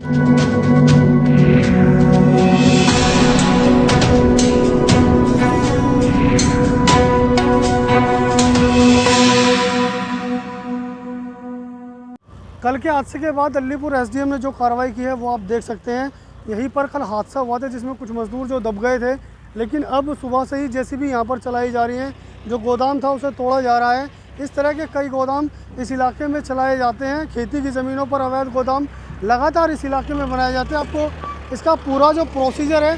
कल के हादसे के बाद अलीपुर एसडीएम ने जो कार्रवाई की है वो आप देख सकते हैं। यहीं पर कल हादसा हुआ था जिसमें कुछ मजदूर जो दब गए थे, लेकिन अब सुबह से ही जेसीबी यहाँ पर चलाई जा रही है। जो गोदाम था उसे तोड़ा जा रहा है। इस तरह के कई गोदाम इस इलाके में चलाए जाते हैं। खेती की ज़मीनों पर अवैध गोदाम लगातार इस इलाके में बनाए जाते हैं। आपको इसका पूरा जो प्रोसीजर है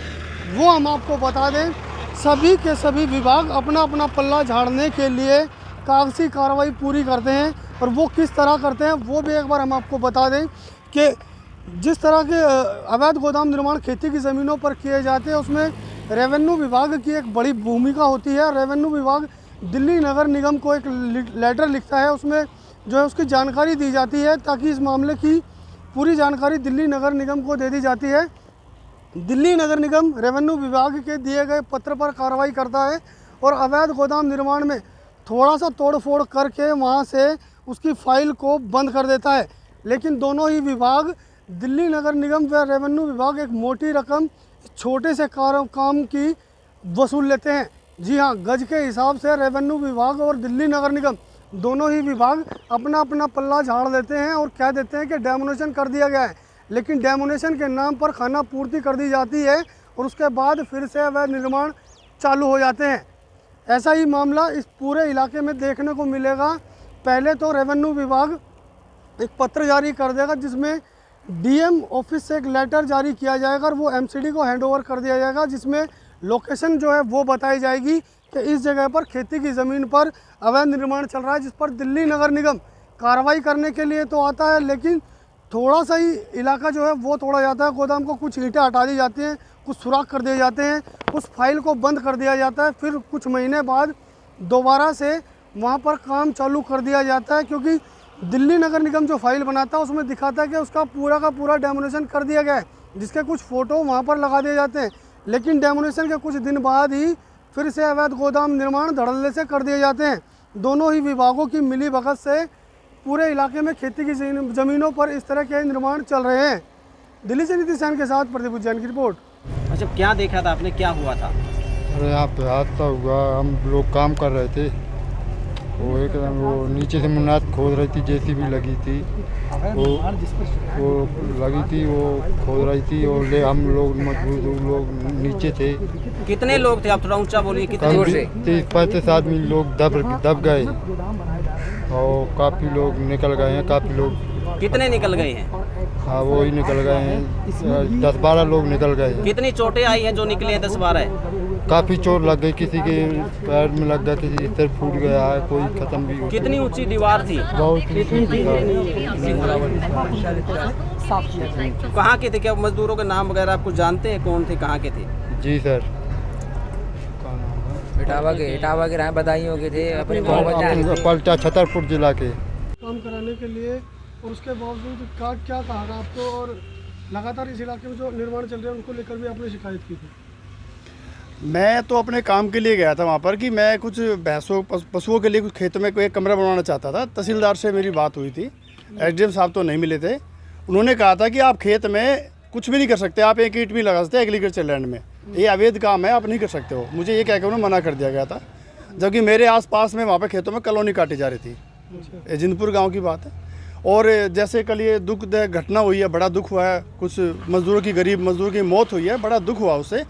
वो हम आपको बता दें। सभी के सभी विभाग अपना अपना पल्ला झाड़ने के लिए कागजी कार्रवाई पूरी करते हैं, और वो किस तरह करते हैं वो भी एक बार हम आपको बता दें कि जिस तरह के अवैध गोदाम निर्माण खेती की ज़मीनों पर किए जाते हैं उसमें रेवेन्यू विभाग की एक बड़ी भूमिका होती है। रेवेन्यू विभाग दिल्ली नगर निगम को एक लेटर लिखता है, उसमें जो है उसकी जानकारी दी जाती है, ताकि इस मामले की पूरी जानकारी दिल्ली नगर निगम को दे दी जाती है। दिल्ली नगर निगम रेवेन्यू विभाग के दिए गए पत्र पर कार्रवाई करता है और अवैध गोदाम निर्माण में थोड़ा सा तोड़-फोड़ करके वहाँ से उसकी फाइल को बंद कर देता है। लेकिन दोनों ही विभाग, दिल्ली नगर निगम व रेवेन्यू विभाग, एक मोटी रकम छोटे से काम की वसूल लेते हैं। जी हाँ, गज के हिसाब से रेवेन्यू विभाग और दिल्ली नगर निगम दोनों ही विभाग अपना अपना पल्ला झाड़ देते हैं और कह देते हैं कि डेमोनेशन कर दिया गया है, लेकिन डेमोनेशन के नाम पर खाना पूर्ति कर दी जाती है और उसके बाद फिर से अवैध निर्माण चालू हो जाते हैं। ऐसा ही मामला इस पूरे इलाके में देखने को मिलेगा। पहले तो रेवेन्यू विभाग एक पत्र जारी कर देगा जिसमें डीएम ऑफिस से एक लेटर जारी किया जाएगा और वो एमसीडी को हैंडओवर कर दिया जाएगा, जिसमें लोकेशन जो है वो बताई जाएगी कि इस जगह पर खेती की ज़मीन पर अवैध निर्माण चल रहा है, जिस पर दिल्ली नगर निगम कार्रवाई करने के लिए तो आता है, लेकिन थोड़ा सा ही इलाका जो है वो तोड़ा जाता है। गोदाम को कुछ ईंटें हटा दी जाती हैं, कुछ सुराख कर दिए जाते हैं, उस फाइल को बंद कर दिया जाता है। फिर कुछ महीने बाद दोबारा से वहाँ पर काम चालू कर दिया जाता है, क्योंकि दिल्ली नगर निगम जो फाइल बनाता है उसमें दिखाता है कि उसका पूरा का पूरा डेमोनेशन कर दिया गया है, जिसके कुछ फ़ोटो वहाँ पर लगा दिए जाते हैं। लेकिन डेमोनेशन के कुछ दिन बाद ही फिर से अवैध गोदाम निर्माण धड़ल्ले से कर दिए जाते हैं। दोनों ही विभागों की मिली भगत से पूरे इलाके में खेती की ज़मीनों पर इस तरह के निर्माण चल रहे हैं। दिल्ली से नीतीश सैन के साथ प्रदीप जैन की रिपोर्ट। अच्छा, क्या देखा था आपने, क्या हुआ था? अरे यहाँ पे हादसा हुआ, हम लोग काम कर रहे थे, वो एकदम वो नीचे से मुन्नाद खोद रही थी, जेसीबी लगी थी, वो लगी थी, वो खोद रही थी और हम लोग मजदूर लोग नीचे थे। कितने लोग थे? आप थोड़ा ऊंचा बोलिए। कितने लोग थे? 30-35 आदमी लोग दब गए और काफ़ी लोग निकल गए हैं। काफ़ी लोग कितने निकल गए हैं? हाँ, वो ही निकल गए हैं, 10-12 लोग निकल गए हैं। कितनी चोटें आई हैं जो निकले हैं? 10-12। काफ़ी चोट लग गई, किसी के पैर में लग गया, किसी सिर फूट गया है, कोई खत्म भी। कितनी ऊंची दीवार थी? बहुत ऊंची। कहाँ के थे? क्या मजदूरों के नाम वगैरह आपको जानते हैं? कौन थे, कहाँ के थे? जी सर, इटावा के राय बधाई हो गए थे अपने पलटा छतरपुर जिला के काम कराने के लिए, और उसके बावजूद क्या कहा था आपको, और लगातार इस इलाके में जो निर्माण चल रहे हैं उनको लेकर भी आपने शिकायत की थी? मैं तो अपने काम के लिए गया था वहाँ पर कि मैं कुछ भैंसों पशुओं के लिए कुछ खेतों में कोई कमरा बनवाना चाहता था। तहसीलदार से मेरी बात हुई थी, एसडीएम साहब तो नहीं मिले थे। उन्होंने कहा था कि आप खेत में कुछ भी नहीं कर सकते, आप एक ईंट भी लगा सकते एग्रीकल्चर लैंड में, ये अवैध काम है, आप नहीं कर सकते हो। मुझे ये कह के उन्होंने मना कर दिया गया था, जबकि मेरे आसपास में वहाँ पर खेतों में कॉलोनी काटी जा रही थी। ये जिंदपुर गाँव की बात है। और जैसे कल ये दुखदायक घटना हुई है, बड़ा दुख हुआ है, कुछ मजदूरों की, गरीब मजदूर की मौत हुई है, बड़ा दुख हुआ उससे।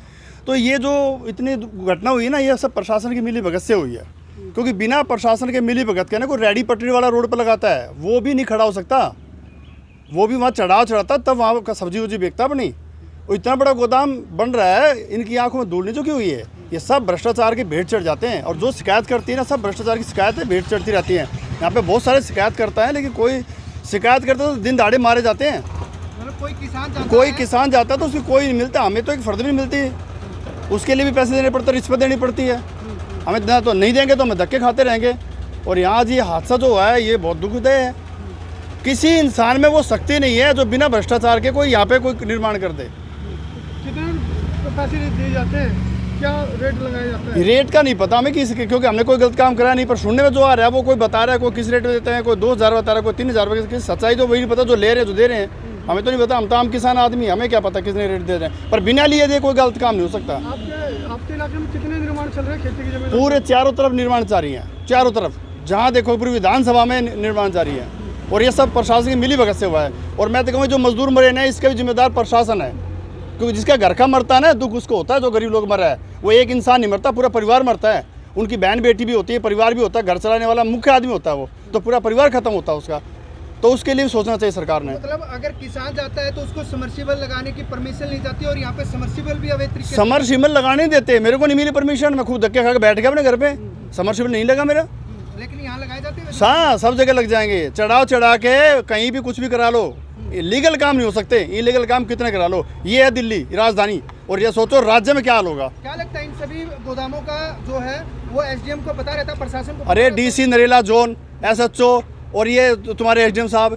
तो ये जो इतनी घटना हुई है ना, ये सब प्रशासन की मिली भगत से हुई है, क्योंकि बिना प्रशासन के मिली भगत के ना कोई रेडी पटरी वाला रोड पर लगाता है, वो भी नहीं खड़ा हो सकता, वो भी वहाँ चढ़ाता तब वहाँ का सब्जी वब्जी बेचता अपनी। और इतना बड़ा गोदाम बन रहा है, इनकी आंखों में धूल नहीं झुकी हुई है। ये सब भ्रष्टाचार की भेंट चढ़ जाते हैं, और जो शिकायत करती है ना, सब भ्रष्टाचार की शिकायतें भेंट चढ़ती रहती हैं। यहाँ पे बहुत सारे शिकायत करता है, लेकिन कोई शिकायत करता तो दिन दाड़े मारे जाते हैं। कोई किसान जाता तो उसकी कोई नहीं मिलता, हमें तो एक फर्द भी नहीं मिलती, उसके लिए भी पैसे देने पड़ते, रिश्वत देनी पड़ती है। हमें देना तो नहीं देंगे तो हमें धक्के खाते रहेंगे। और यहाँ जी हादसा जो हुआ है ये बहुत दुखदायक है। किसी इंसान में वो शक्ति नहीं है जो बिना भ्रष्टाचार के कोई यहाँ पे कोई निर्माण कर दे। कितने पैसे दिए जाते हैं, क्या रेट लगाया जाता है? रेट का नहीं पता हमें किसी, क्योंकि हमने कोई गलत काम कराया नहीं, पर सुनने में जो आ रहा है वो कोई बता रहा है, कोई किस रेट में देते हैं, कोई 2000 बता रहा है, कोई 3000 रुपये की सच्चाई तो वही नहीं पता, जो ले रहे हैं जो दे रहे हैं। हमें तो नहीं पता, हम तो आम किसान आदमी, हमें क्या पता कितने रेट दे रहे हैं, पर बिना लिए दे कोई गलत काम नहीं हो सकता। आपके इलाके में कितने निर्माण चल रहे हैं खेती की जमीन? पूरे चारों तरफ निर्माण जारी है, चारों तरफ, जहाँ देखो पूरी विधानसभा में निर्माण जारी है, और ये सब प्रशासन की मिली भगत से हुआ है। और मैं तो कहूँ जो मजदूर मरे ना, इसका भी जिम्मेदार प्रशासन है, क्योंकि जिसका घर का मरता है ना, दुख उसको होता है। जो गरीब लोग मरा है, वो एक इंसान नहीं मरता, पूरा परिवार मरता है। उनकी बहन बेटी भी होती है, परिवार भी होता है, घर चलाने वाला मुख्य आदमी होता है वो, तो पूरा परिवार खत्म होता है उसका। तो उसके लिए भी सोचना चाहिए सरकार ने। मतलब अगर किसान जाता है तो उसको समर्सिबल लगाने की परमिशन नहीं जाती, और यहाँ पे समर्सिबल भी अवैध तरीके से समरसिबल लगाने नहीं देते, मेरे को नहीं मिली परमिशन, मैं खूब धक्के खा के बैठ गया अपने घर पे, समरसिबल नहीं लगा मेरा। लेकिन यहाँ लगाए जाते हैं। हाँ, सब जगह लग जाएंगे, चढ़ा के कहीं भी कुछ भी करा लो, लीगल काम नहीं हो सकते, इलीगल काम कितने करा लो। ये है दिल्ली राजधानी, और ये सोचो राज्य में क्या हाल होगा। क्या लगता है इन सभी गोदामों का जो है वो एसडीएम को पता रहता है, प्रशासन को? अरे डीसी नरेला जोन, एसएचओ, और ये तुम्हारे एसडीएम साहब,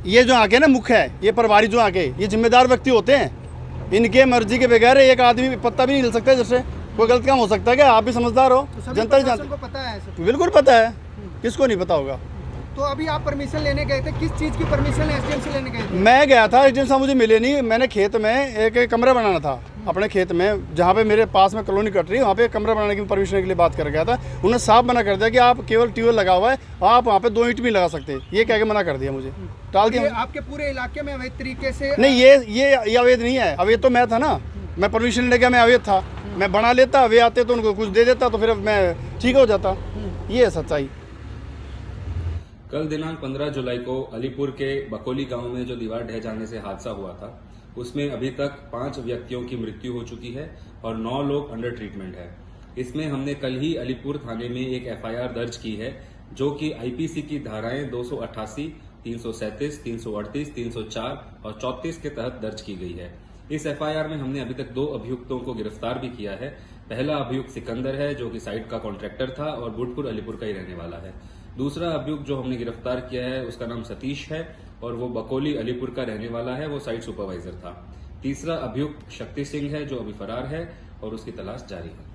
ये जो आके ना मुख्य है, ये प्रभारी जो आके, ये जिम्मेदार व्यक्ति होते हैं। इनके मर्जी के बगैर एक आदमी पत्ता भी नहीं हिल सकता, जैसे कोई गलत काम हो सकता है क्या? आप भी समझदार हो, जनता ही जानती, को पता है सब? बिल्कुल पता है, किसको नहीं पता होगा। तो अभी आप परमिशन लेने गए थे, किस चीज़ की परमिशन एसडीएम से लेने गए थे? मैं गया था, एसडीएम साहब मुझे मिले नहीं। मैंने खेत में एक कमरा बनाना था अपने खेत में, जहाँ पे मेरे पास में कॉलोनी कट रही है, वहाँ पे कमरा बनाने की परमिशन के लिए बात कर गया था। उन्होंने साफ मना कर दिया कि आप केवल ट्यूबवेल लगा हुआ है, आप वहाँ पे 2 ईंट भी लगा सकते, ये कह के मना कर दिया मुझे, टाल ये दिया। आपके पूरे इलाके में अवैध तरीके से? नहीं, ये अवैध नहीं है, अवैध तो मैं था ना, मैं परमिशन लेके मैं अवैध था, मैं बना लेता, वे आते तो उनको कुछ दे देता, तो फिर मैं ठीक हो जाता। ये है सच्चाई। कल दिनांक 15 जुलाई को अलीपुर के बकोली गांव में जो दीवार ढह जाने से हादसा हुआ था, उसमें अभी तक 5 व्यक्तियों की मृत्यु हो चुकी है और 9 लोग अंडर ट्रीटमेंट है। इसमें हमने कल ही अलीपुर थाने में एक एफआईआर दर्ज की है, जो कि आईपीसी की धाराएं 288, 337, 338, 304 और 34 के तहत दर्ज की गई है। इस एफआईआर में हमने अभी तक 2 अभियुक्तों को गिरफ्तार भी किया है। पहला अभियुक्त सिकंदर है, जो कि साइट का कॉन्ट्रैक्टर था और बुटपुर अलीपुर का ही रहने वाला है। दूसरा अभियुक्त जो हमने गिरफ्तार किया है, उसका नाम सतीश है और वो बकोली अलीपुर का रहने वाला है, वो साइट सुपरवाइजर था। तीसरा अभियुक्त शक्ति सिंह है, जो अभी फरार है और उसकी तलाश जारी है।